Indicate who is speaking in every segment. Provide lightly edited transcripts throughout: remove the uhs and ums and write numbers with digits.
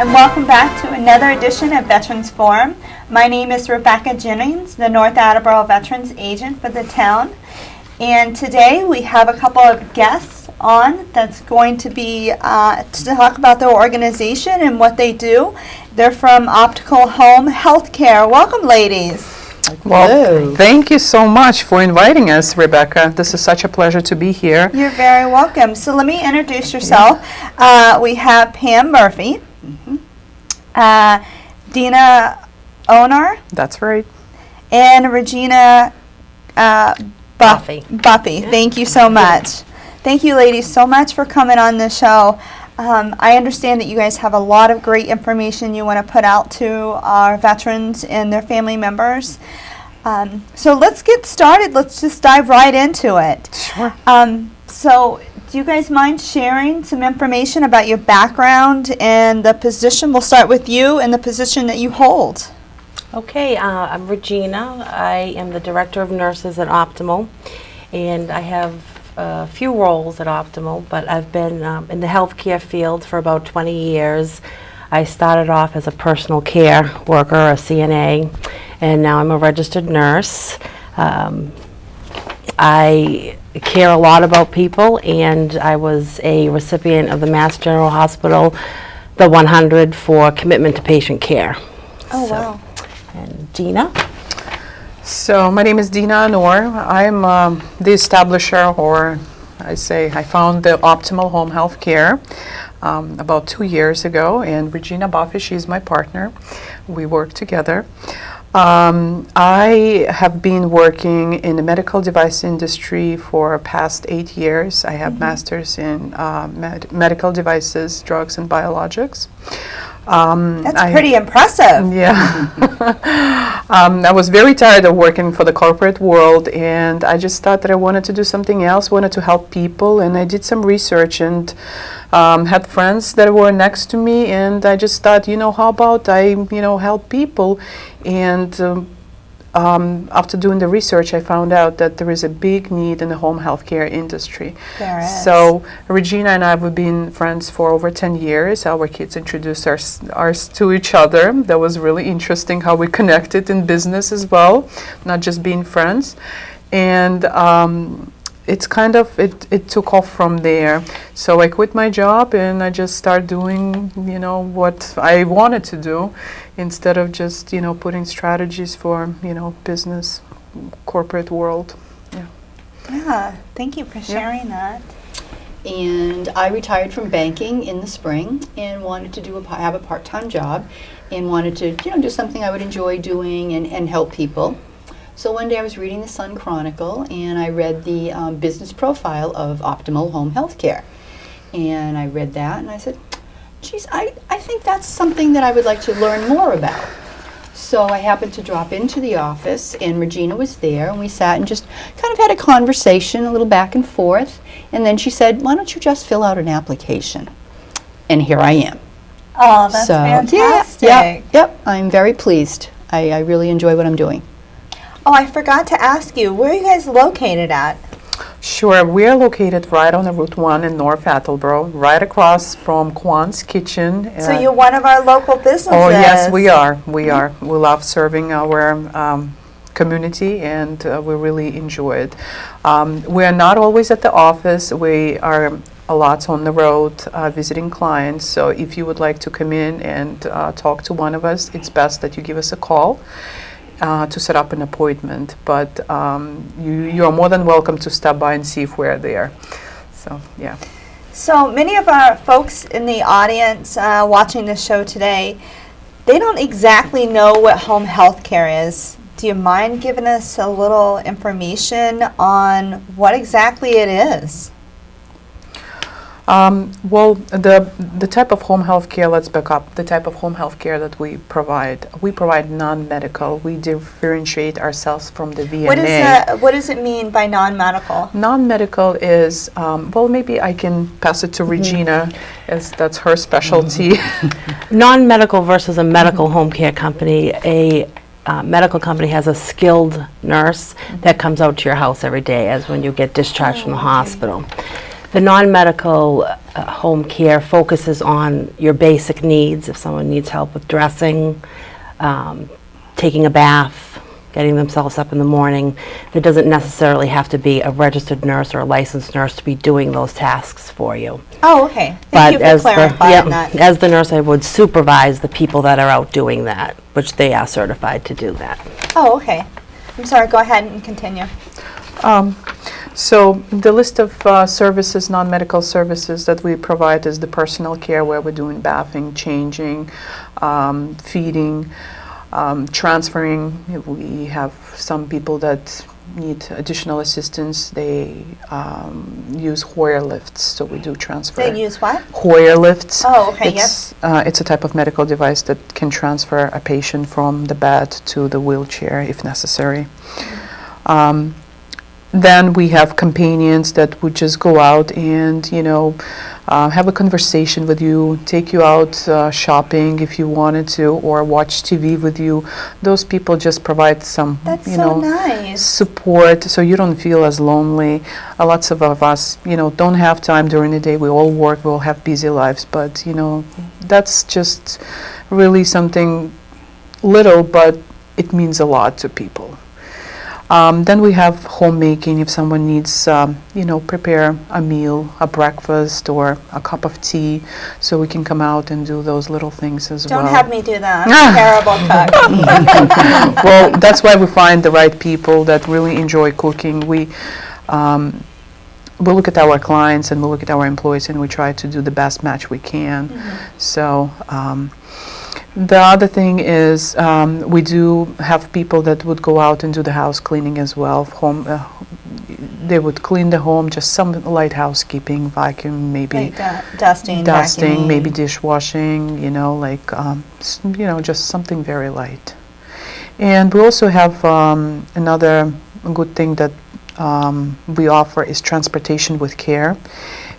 Speaker 1: and welcome back to another edition of Veterans Forum. My name is Rebecca Jennings, the North Attleborough Veterans Agent for the town. And today we have a couple of guests on that's going to be to talk about their organization and what they do. They're from Optical Home Healthcare. Welcome, ladies.
Speaker 2: Well, thank you so much for inviting us, Rebecca. This is such a pleasure to be here.
Speaker 1: You're very welcome. So let me introduce yourself. We have Pam Murphy, Dina Onar,
Speaker 2: That's right.
Speaker 1: and Regina
Speaker 3: Buffy.
Speaker 1: Buffy. Thank you so much. Thank you, ladies, so much for coming on the show. I understand that you guys have a lot of great information you want to put out to our veterans and their family members. So let's get started. Let's just dive right into it.
Speaker 2: Sure.
Speaker 1: So do you guys mind sharing some information about your background and the position? We'll start with you and the position that you hold.
Speaker 3: Okay, I'm Regina. I am the Director of Nurses at Optimal, and I have a few roles at Optimal, but I've been in the healthcare field for about 20 years. I started off as a personal care worker, a CNA, and now I'm a registered nurse. I care a lot about people, and I was a recipient of the Mass General Hospital, the 100 for commitment to patient care.
Speaker 1: Oh, wow.
Speaker 3: And Dina?
Speaker 2: So my name is Dina Noor. I'm the establisher, or I found the Optimal Home Health Care about 2 years ago, and Regina Buffy, she's my partner. We work together. I have been working in the medical device industry for past 8 years. I have masters in medical devices, drugs, and biologics.
Speaker 1: That's pretty impressive.
Speaker 2: Yeah. I was very tired of working for the corporate world, and I just thought that I wanted to do something else, wanted to help people, and I did some research and had friends that were next to me, and I just thought, how about I, help people? And after doing the research, I found out that there is a big need in the home healthcare industry.
Speaker 1: There is.
Speaker 2: So Regina and I have been friends for over 10 years. Our kids introduced ours to each other. That was really interesting how we connected in business as well, not just being friends. And it's kind of, it took off from there. So I quit my job and I just started doing, what I wanted to do, instead of just, putting strategies for, business, corporate world.
Speaker 1: Yeah, thank you for sharing that.
Speaker 4: And I retired from banking in the spring and wanted to have a part-time job and wanted to, do something I would enjoy doing and help people. So one day I was reading the Sun Chronicle and I read the business profile of Optimal Home Healthcare. And I read that and I said, geez, I think that's something that I would like to learn more about. So I happened to drop into the office and Regina was there and we sat and just kind of had a conversation, a little back and forth. And then she said, why don't you just fill out an application? And here I am.
Speaker 1: Oh, that's fantastic.
Speaker 4: Yep, I'm very pleased. I really enjoy what I'm doing.
Speaker 1: Oh, I forgot to ask you, where are you guys located at?
Speaker 2: Sure, we're located right on the Route 1 in North Attleborough, right across from Kwan's Kitchen.
Speaker 1: So you're one of our local businesses.
Speaker 2: Oh, yes, we are. We are. We love serving our community, and we really enjoy it. We are not always at the office. We are a lot on the road visiting clients. So if you would like to come in and talk to one of us, it's best that you give us a call to set up an appointment, but you are more than welcome to stop by and see if we're there. So, yeah.
Speaker 1: So many of our folks in the audience watching this show today, they don't exactly know what home health care is. Do you mind giving us a little information on what exactly it is?
Speaker 2: Well, the type of home health care, let's back up, the type of home health care that we provide non-medical. We differentiate ourselves from the VNA.
Speaker 1: What does it mean by non-medical?
Speaker 2: Non-medical is, well, maybe I can pass it to Regina, as that's her specialty.
Speaker 3: Non-medical versus a medical home care company. A medical company has a skilled nurse that comes out to your house every day, as when you get discharged from the hospital. The non-medical home care focuses on your basic needs. If someone needs help with dressing, taking a bath, getting themselves up in the morning, there doesn't necessarily have to be a registered nurse or a licensed nurse to be doing those tasks for you.
Speaker 1: Oh, okay. Thank you for clarifying that.
Speaker 3: As the nurse, I would supervise the people that are out doing that, which they are certified to do that.
Speaker 1: Oh, okay. I'm sorry, go ahead and continue.
Speaker 2: So the list of services, non-medical services that we provide is the personal care, where we're doing bathing, changing, feeding, transferring. We have some people that need additional assistance. They use Hoyer lifts, so we do transfer.
Speaker 1: They use what?
Speaker 2: Hoyer lifts.
Speaker 1: Oh, okay,
Speaker 2: It's a type of medical device that can transfer a patient from the bed to the wheelchair if necessary. Then we have companions that would just go out and, have a conversation with you, take you out shopping if you wanted to, or watch TV with you. Those people just provide some,
Speaker 1: That's so nice.
Speaker 2: support, so you don't feel as lonely. Lots of us, don't have time during the day. We all work, we all have busy lives, but, that's just really something little, but it means a lot to people. Then we have homemaking. If someone needs, prepare a meal, a breakfast, or a cup of tea, so we can come out and do those little things as well.
Speaker 1: Don't have me do that. I'm a terrible cook.
Speaker 2: Well, that's why we find the right people that really enjoy cooking. We look at our clients and we look at our employees and we try to do the best match we can. So. The other thing is we do have people that would go out and do the house cleaning as well. They would clean the home, just some light housekeeping, vacuum, maybe
Speaker 1: Like dusting,
Speaker 2: dusting,
Speaker 1: vacuuming.
Speaker 2: maybe dishwashing, just something very light. And we also have another good thing that we offer is transportation with care.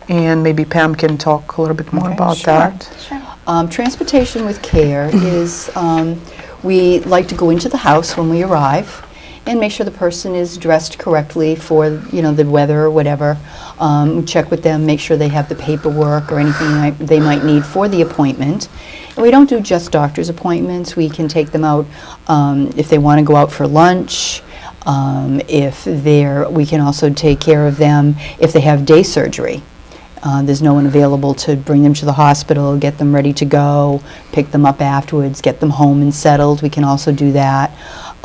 Speaker 2: And maybe Pam can talk a little bit more about that.
Speaker 1: Sure.
Speaker 4: Transportation with care is, we like to go into the house when we arrive and make sure the person is dressed correctly for, the weather or whatever. Check with them, make sure they have the paperwork or anything they might need for the appointment. And we don't do just doctor's appointments. We can take them out if they want to go out for lunch. We can also take care of them if they have day surgery. There's no one available to bring them to the hospital, get them ready to go, pick them up afterwards, get them home and settled. We can also do that.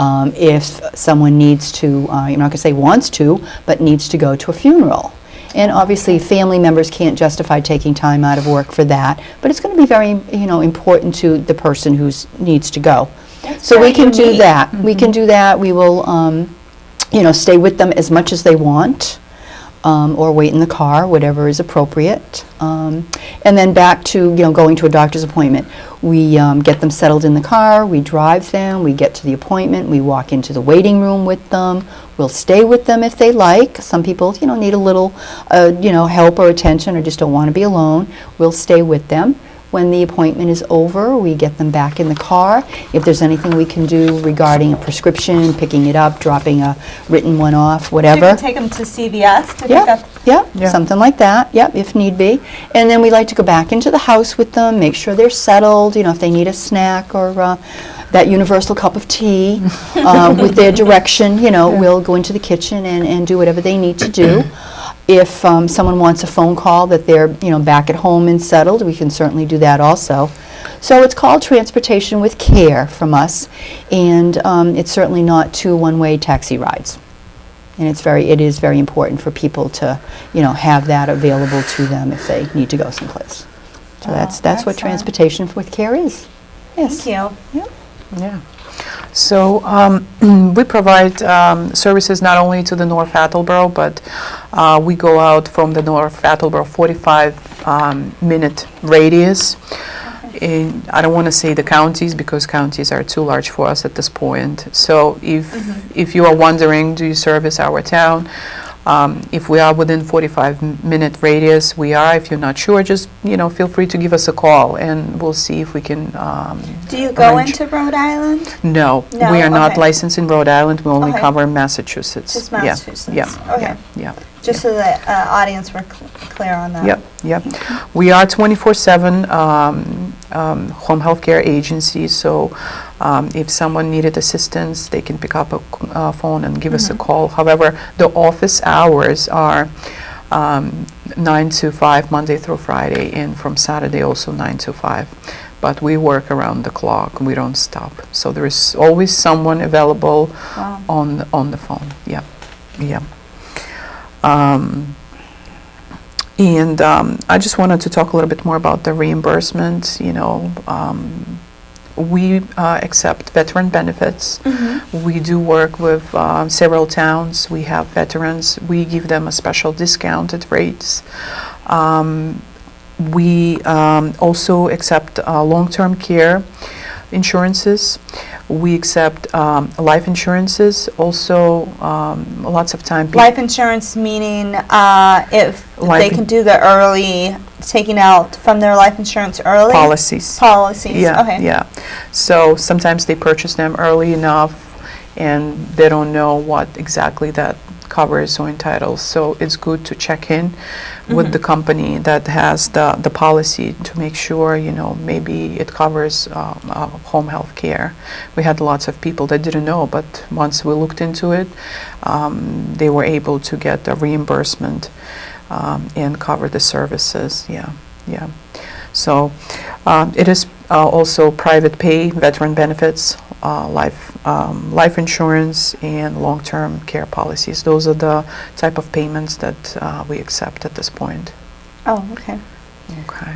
Speaker 4: If someone needs to, I'm not going to say wants to, but needs to go to a funeral. And obviously family members can't justify taking time out of work for that, but it's going to be very, important to the person who needs to go. So we can do that. We can do that. We will, stay with them as much as they want. Or wait in the car, whatever is appropriate. And then back to going to a doctor's appointment. We get them settled in the car, we drive them, we get to the appointment, we walk into the waiting room with them. We'll stay with them if they like. Some people, need a little, help or attention or just don't want to be alone. We'll stay with them. When the appointment is over, we get them back in the car. If there's anything we can do regarding a prescription, picking it up, dropping a written one off, whatever.
Speaker 1: You can take them to CVS to pick up.
Speaker 2: Yeah.
Speaker 4: Something like that, if need be. And then we like to go back into the house with them, make sure they're settled, if they need a snack or that universal cup of tea with their direction, we'll go into the kitchen and do whatever they need to do. If someone wants a phone call that they're, back at home and settled, we can certainly do that also. So it's called Transportation with Care from us, and it's certainly not 2 one-way taxi rides. And it is very important for people to, have that available to them if they need to go someplace. So that's what
Speaker 1: excellent.
Speaker 4: Transportation with Care is. Yes.
Speaker 1: Thank you.
Speaker 2: Yeah. So we provide services not only to the North Attleborough, but we go out from the North Attleborough 45-minute radius. And I don't want to say the counties because counties are too large for us at this point. So if you are wondering, do you service our town? If we are within 45-minute radius, we are. If you're not sure, just, feel free to give us a call, and we'll see if we can
Speaker 1: Do you go
Speaker 2: arrange-
Speaker 1: into Rhode Island?
Speaker 2: No,
Speaker 1: No?
Speaker 2: we are not
Speaker 1: Okay.
Speaker 2: licensed in Rhode Island. We only
Speaker 1: Okay.
Speaker 2: cover Massachusetts.
Speaker 1: Just
Speaker 2: Yeah,
Speaker 1: Massachusetts.
Speaker 2: Yeah,
Speaker 1: Okay.
Speaker 2: yeah.
Speaker 1: Just so the audience were clear on that.
Speaker 2: Yep. We are 24/7 home health care agency, so if someone needed assistance, they can pick up a phone and give us a call. However, the office hours are 9 to 5, Monday through Friday, and from Saturday also 9 to 5. But we work around the clock. We don't stop. So there is always someone available
Speaker 1: Wow.
Speaker 2: on the phone. Yeah. And I just wanted to talk a little bit more about the reimbursement. We accept veteran benefits. We do work with several towns. We have veterans. We give them a special discounted rates. We also accept long-term care insurances. We accept life insurances. Also, lots of time.
Speaker 1: Life insurance meaning if
Speaker 2: Life
Speaker 1: they
Speaker 2: in-
Speaker 1: can do the early taking out from their life insurance early
Speaker 2: policies.
Speaker 1: Policies.
Speaker 2: Yeah,
Speaker 1: Okay.
Speaker 2: yeah. So sometimes they purchase them early enough, and they don't know what exactly that covers or entitles. So it's good to check in with the company that has the policy to make sure, maybe it covers home health care. We had lots of people that didn't know, but once we looked into it, they were able to get a reimbursement and cover the services. Yeah. So it is also private pay, veteran benefits, life insurance, and long-term care policies. Those are the type of payments that we accept at this point.
Speaker 1: Oh, okay.
Speaker 2: Okay.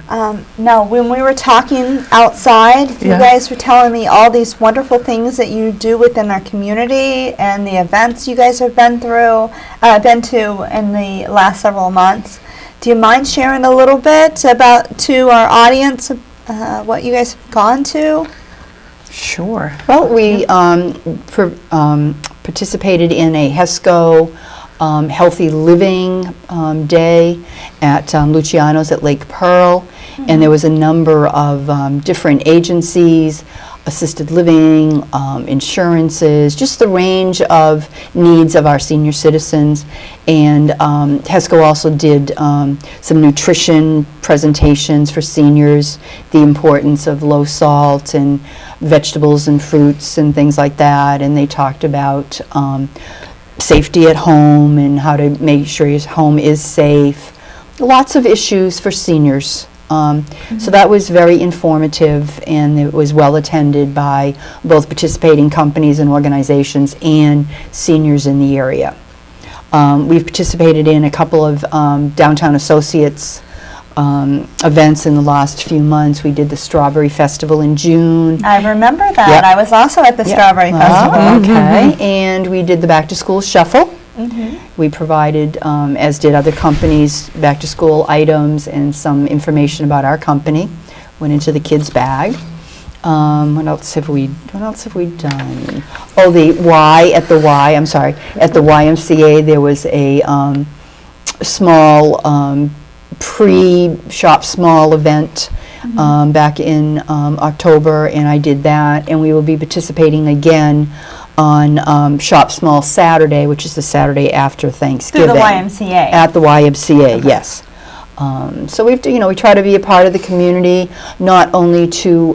Speaker 1: Now, when we were talking outside, you
Speaker 2: Yeah.
Speaker 1: guys were telling me all these wonderful things that you do within our community and the events you guys have been to in the last several months. Do you mind sharing a little bit about to our audience what you guys have gone to?
Speaker 2: Sure.
Speaker 4: Well, we participated in a HESCO Healthy Living Day at Luciano's at Lake Pearl, and there was a number of different agencies, assisted living, insurances, just the range of needs of our senior citizens. And HESCO also did some nutrition presentations for seniors, the importance of low salt and vegetables and fruits and things like that. And they talked about safety at home and how to make sure your home is safe. Lots of issues for seniors. So that was very informative, and it was well attended by both participating companies and organizations and seniors in the area. We've participated in a couple of Downtown Associates events in the last few months. We did the Strawberry Festival in June.
Speaker 1: I remember that.
Speaker 4: Yep.
Speaker 1: I was also at the Strawberry Festival.
Speaker 4: Oh, okay. And we did the Back to School Shuffle.
Speaker 1: Mm-hmm.
Speaker 4: We provided, as did other companies, back to school items and some information about our company. Went into the kids' bag. What else have we done? Oh, at the YMCA there was a small pre-shop small event back in October, and I did that, and we will be participating again on Shop Small Saturday, which is the Saturday after Thanksgiving.
Speaker 1: Through the YMCA.
Speaker 4: At the YMCA, yes. So we try to be a part of the community, not only to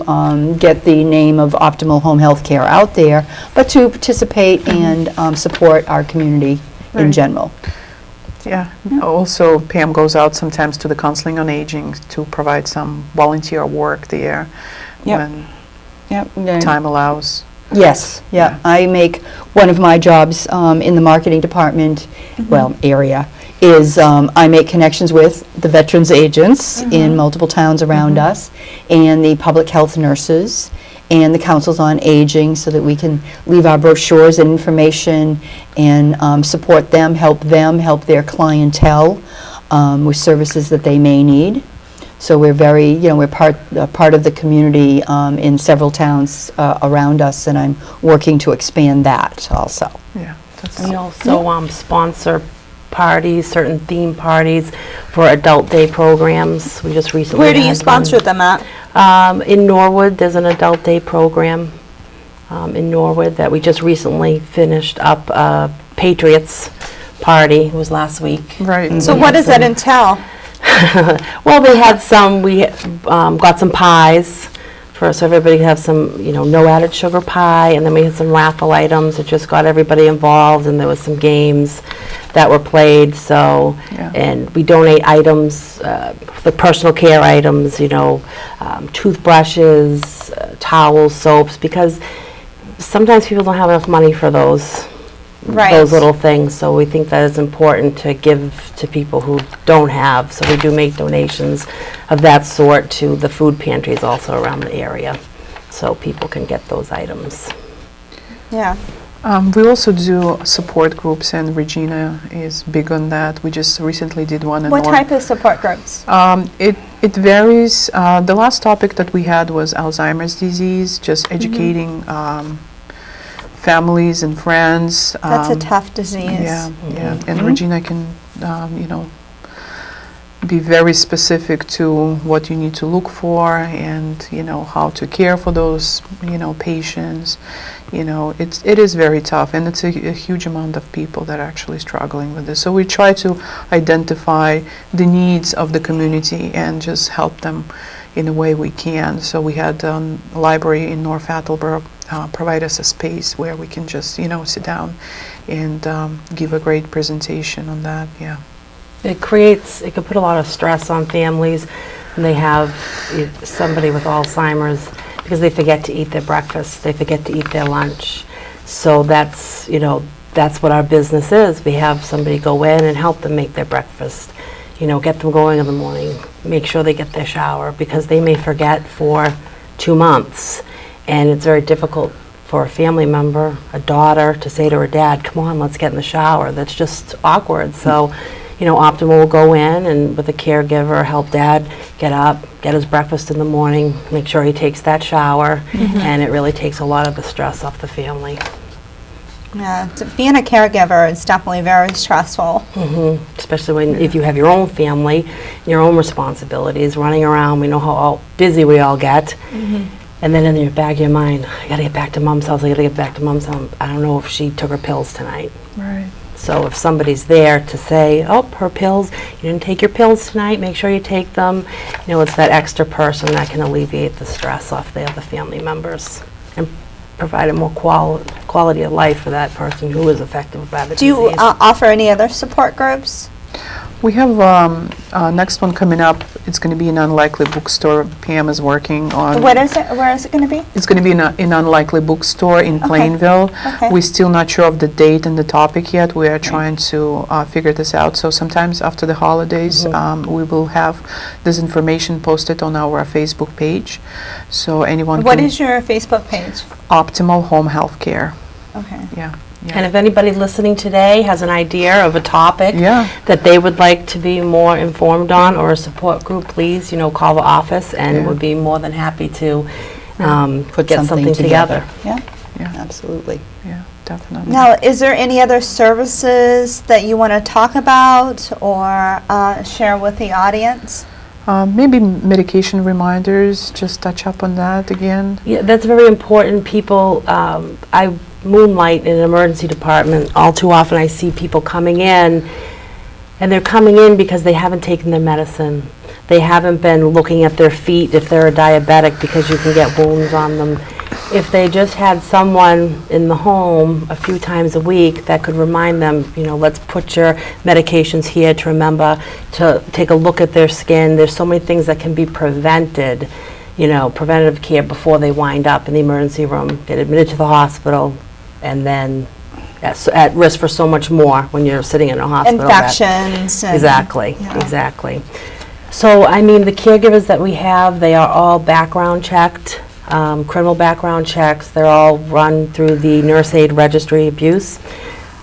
Speaker 4: get the name of Optimal Home Health Care out there, but to participate and support our community in
Speaker 2: Right.
Speaker 4: general.
Speaker 2: Yeah. Also, Pam goes out sometimes to the Counseling on Aging to provide some volunteer work there
Speaker 4: Yep.
Speaker 2: when
Speaker 4: Yep.
Speaker 2: time allows.
Speaker 4: Yes, yeah. I make, one of my jobs in the marketing department, area, is I make connections with the veterans agents in multiple towns around us, and the public health nurses, and the councils on aging, so that we can leave our brochures and information and support them, help their clientele with services that they may need. So we're very, we're part of the community in several towns around us, and I'm working to expand that also.
Speaker 2: Yeah. That's
Speaker 3: We also sponsor parties, certain theme parties for adult day programs. We just recently
Speaker 1: Where do you
Speaker 3: had
Speaker 1: sponsor
Speaker 3: one.
Speaker 1: them at?
Speaker 3: In Norwood, there's an adult day program in Norwood that we just recently finished up. Patriots party, it was last week.
Speaker 2: Right.
Speaker 1: So what does that entail?
Speaker 3: Well, they had some, we got some pies for, so everybody could have some, no added sugar pie, and then we had some raffle items that just got everybody involved, and there was some games that were played, so,
Speaker 2: Yeah.
Speaker 3: and we donate items, the personal care items, toothbrushes, towels, soaps, because sometimes people don't have enough money for those
Speaker 1: Right.
Speaker 3: little things, so we think that it's important to give to people who don't have. So we do make donations of that sort to the food pantries also around the area, so people can get those items.
Speaker 1: Yeah.
Speaker 2: We also do support groups, and Regina is big on that. We just recently did one in
Speaker 1: What
Speaker 2: North.
Speaker 1: type of support groups?
Speaker 2: It varies. The last topic that we had was Alzheimer's disease, just educating families and friends.
Speaker 1: That's a tough disease.
Speaker 2: Yeah, yeah. And Regina can, be very specific to what you need to look for, and how to care for those patients. It is very tough, and it's a huge amount of people that are actually struggling with this. So we try to identify the needs of the community and just help them in a way we can. So we had a library in North Attleborough provide us a space where we can just sit down and give a great presentation on that. Yeah.
Speaker 3: It could put a lot of stress on families when they have somebody with Alzheimer's, because they forget to eat their breakfast, they forget to eat their lunch. So that's what our business is. We have somebody go in and help them make their breakfast, get them going in the morning, make sure they get their shower, because they may forget for 2 months. And it's very difficult for a family member, a daughter, to say to her dad, come on, let's get in the shower. That's just awkward. So, Optimal will go in and with a caregiver help dad get up, get his breakfast in the morning, make sure he takes that shower, and it really takes a lot of the stress off the family.
Speaker 1: Yeah, being a caregiver is definitely very stressful.
Speaker 3: Especially if you have your own family, your own responsibilities, running around. We know how busy we all get. And then in your back of your mind, I gotta get back to mom's house, I don't know if she took her pills tonight.
Speaker 2: Right.
Speaker 3: So if somebody's there to say, oh, her pills, you didn't take your pills tonight, make sure you take them. It's that extra person that can alleviate the stress off the other family members and provide a more quality of life for that person who is affected by the
Speaker 1: Do you
Speaker 3: disease.
Speaker 1: offer any other support groups?
Speaker 2: We have next one coming up. It's going to be in Unlikely Bookstore. Pam is working on.
Speaker 1: What is it? Where is it going to be?
Speaker 2: It's going to be in Unlikely Bookstore in Plainville.
Speaker 1: Okay.
Speaker 2: We're still not sure of the date and the topic yet. We are trying to figure this out. So sometimes after the holidays, we will have this information posted on our Facebook page. So anyone
Speaker 1: What
Speaker 2: can.
Speaker 1: is your Facebook page?
Speaker 2: Optimal Home Health Care.
Speaker 1: Okay.
Speaker 2: Yeah.
Speaker 3: And if anybody listening today has an idea of a topic
Speaker 2: Yeah.
Speaker 3: that they would like to be more informed on, or a support group, please, call the office, and
Speaker 2: Yeah.
Speaker 3: we'd be more than happy to
Speaker 4: Put
Speaker 3: get something together.
Speaker 4: Yeah,
Speaker 2: Yeah.
Speaker 4: absolutely.
Speaker 2: Yeah. Definitely.
Speaker 1: Now, is there any other services that you want to talk about or share with the audience?
Speaker 2: Maybe medication reminders. Just touch up on that again.
Speaker 3: Yeah, that's very important. People, I moonlight in an emergency department. All too often I see people coming in, and they're coming in because they haven't taken their medicine. They haven't been looking at their feet if they're a diabetic, because you can get wounds on them. If they just had someone in the home a few times a week that could remind them, let's put your medications here, to remember to take a look at their skin. There's so many things that can be prevented, preventative care before they wind up in the emergency room, get admitted to the hospital, and then at risk for so much more when you're sitting in a hospital.
Speaker 1: Infections. And
Speaker 3: Exactly,
Speaker 1: yeah.
Speaker 3: exactly. So, the caregivers that we have, they are all background checked, criminal background checks. They're all run through the Nurse Aid Registry Abuse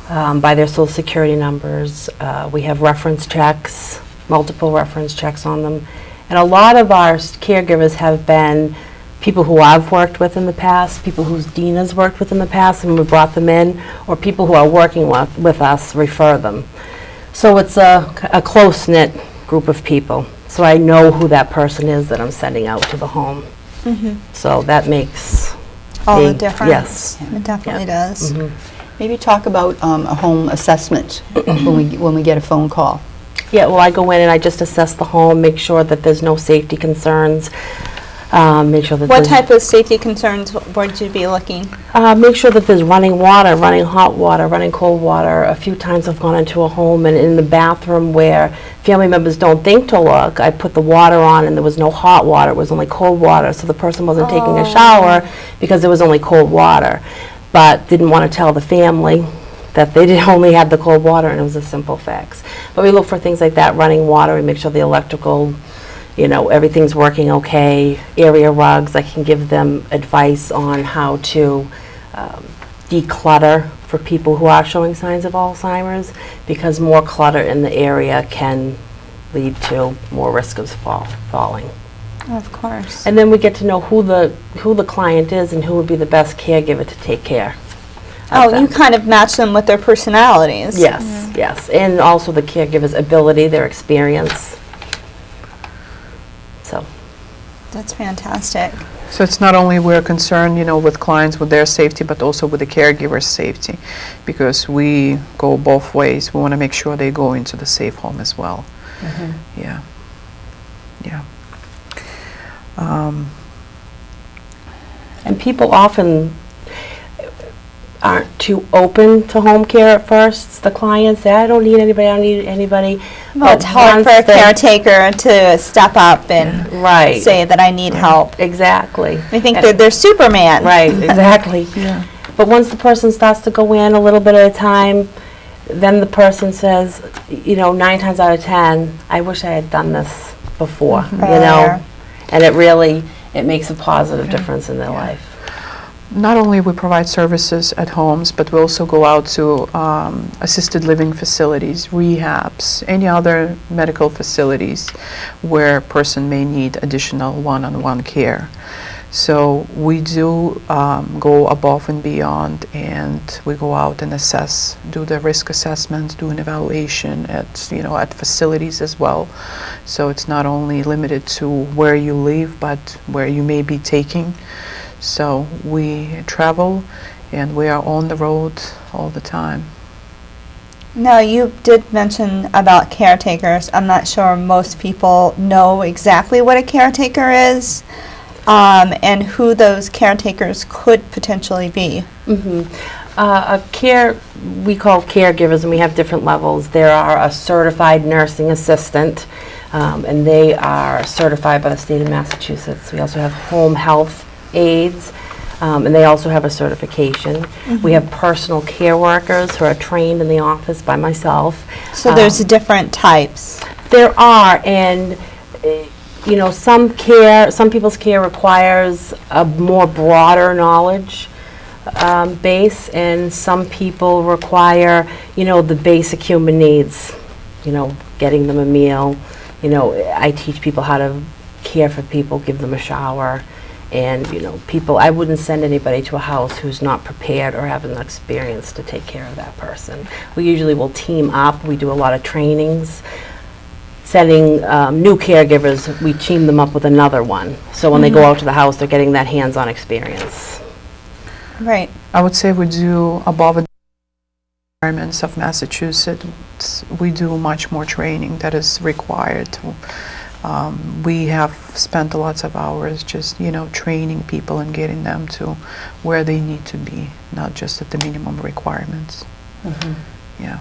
Speaker 3: by their Social Security numbers. We have reference checks, multiple reference checks on them. And a lot of our caregivers have been people who I've worked with in the past, people whose Dina's worked with in the past, and we brought them in, or people who are working with us refer them. So it's a close-knit group of people. So I know who that person is that I'm sending out to the home. So that makes
Speaker 1: All the
Speaker 3: me-
Speaker 1: difference.
Speaker 3: Yes.
Speaker 1: It definitely does.
Speaker 4: Maybe talk about a home assessment when we get a phone call.
Speaker 3: Yeah, well, I go in and I just assess the home, make sure that there's no safety concerns, make sure that
Speaker 1: What
Speaker 3: there's-
Speaker 1: type of safety concerns would you be looking?
Speaker 3: Make sure that there's running water, running hot water, running cold water. A few times I've gone into a home and in the bathroom where family members don't think to look, I put the water on and there was no hot water, it was only cold water. So the person wasn't taking a shower because there was only cold water, but didn't want to tell the family that they only had the cold water and it was a simple fix. But we look for things like that, running water, we make sure the electrical, everything's working okay. Area rugs, I can give them advice on how to declutter for people who are showing signs of Alzheimer's, because more clutter in the area can lead to more risk of falling.
Speaker 1: Of course.
Speaker 3: And then we get to know who the client is and who would be the best caregiver to take care of
Speaker 1: Oh,
Speaker 3: them.
Speaker 1: you kind of match them with their personalities.
Speaker 3: Yes, yes, and also the caregiver's ability, their experience. So,
Speaker 1: That's fantastic.
Speaker 2: So it's not only we're concerned, with clients, with their safety, but also with the caregiver's safety, because we go both ways. We want to make sure they go into the safe home as well. Yeah. Yeah.
Speaker 3: and people often aren't too open to home care at first. The clients say, I don't need anybody.
Speaker 1: Well, it's
Speaker 3: But
Speaker 1: hard for a
Speaker 3: once they-
Speaker 1: caretaker to step up and
Speaker 3: Right.
Speaker 1: say that I need help.
Speaker 3: Exactly.
Speaker 1: They think they're Superman.
Speaker 3: Right, exactly.
Speaker 2: Yeah.
Speaker 3: But once the person starts to go in a little bit at a time, then the person says, 9 times out of 10, I wish I had done this before,
Speaker 1: Earlier.
Speaker 3: And it makes a positive difference in their life.
Speaker 2: Not only we provide services at homes, but we also go out to assisted living facilities, rehabs, any other medical facilities where a person may need additional one-on-one care. So we do go above and beyond, and we go out and assess, do the risk assessments, do an evaluation at facilities as well. So it's not only limited to where you live, but where you may be taking. So we travel and we are on the road all the time.
Speaker 1: Now, you did mention about caretakers. I'm not sure most people know exactly what a caretaker is and who those caretakers could potentially be.
Speaker 3: We call caregivers, and we have different levels. There are a certified nursing assistant, and they are certified by the state of Massachusetts. We also have home health aides, and they also have a certification. We have personal care workers who are trained in the office by myself.
Speaker 1: So there's different types.
Speaker 3: There are, and some people's care requires a more broader knowledge base, and some people require, the basic human needs, getting them a meal. I teach people how to care for people, give them a shower, and, I wouldn't send anybody to a house who's not prepared or having the experience to take care of that person. We usually will team up. We do a lot of trainings. Sending new caregivers, we team them up with another one. So when they go out to the house, they're getting that hands-on experience.
Speaker 1: Right.
Speaker 2: I would say we do above the requirements of Massachusetts. We do much more training that is required. We have spent lots of hours just, training people and getting them to where they need to be, not just at the minimum requirements. Yeah.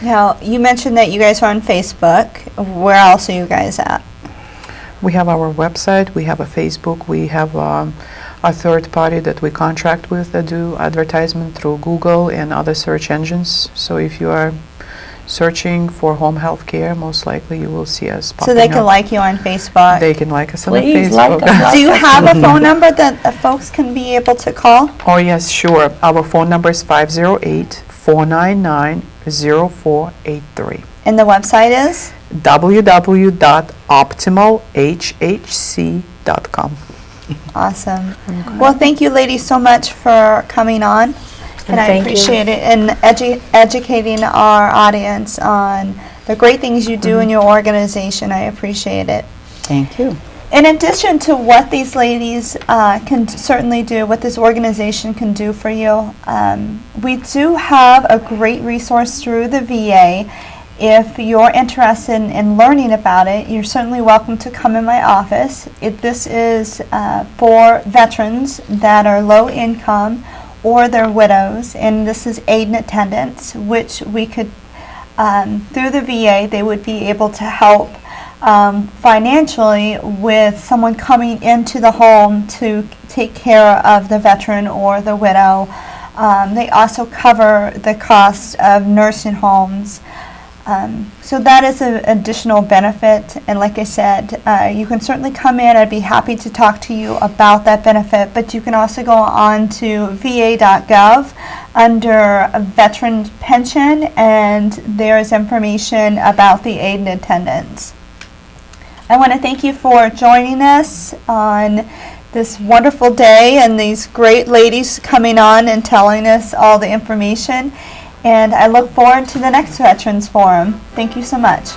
Speaker 1: Now, you mentioned that you guys are on Facebook. Where else are you guys at?
Speaker 2: We have our website, we have a Facebook, we have a third party that we contract with that do advertisement through Google and other search engines. So if you are searching for home health care, most likely you will see us popping
Speaker 1: So they can
Speaker 2: up.
Speaker 1: like you on Facebook.
Speaker 2: They can like us on
Speaker 3: Please,
Speaker 2: Facebook.
Speaker 3: like us.
Speaker 1: Do you have a phone number that folks can be able to call?
Speaker 2: Oh yes, sure. Our phone number is 508-499-0483.
Speaker 1: And the website is?
Speaker 2: www.optimalhhc.com.
Speaker 1: Awesome. Well, thank you ladies so much for coming on. And I
Speaker 3: Thank you.
Speaker 1: appreciate it, and educating our audience on the great things you do in your organization. I appreciate it.
Speaker 4: Thank you.
Speaker 1: In addition to what these ladies can certainly do, what this organization can do for you, we do have a great resource through the VA. If you're interested in learning about it, you're certainly welcome to come in my office. This is for veterans that are low income or they're widows, and this is aid and attendance, which we could, through the VA, they would be able to help financially with someone coming into the home to take care of the veteran or the widow. They also cover the cost of nursing homes. So that is an additional benefit, and like I said, you can certainly come in. I'd be happy to talk to you about that benefit, but you can also go on to va.gov under Veterans Pension, and there is information about the aid and attendance. I want to thank you for joining us on this wonderful day and these great ladies coming on and telling us all the information. And I look forward to the next Veterans Forum. Thank you so much.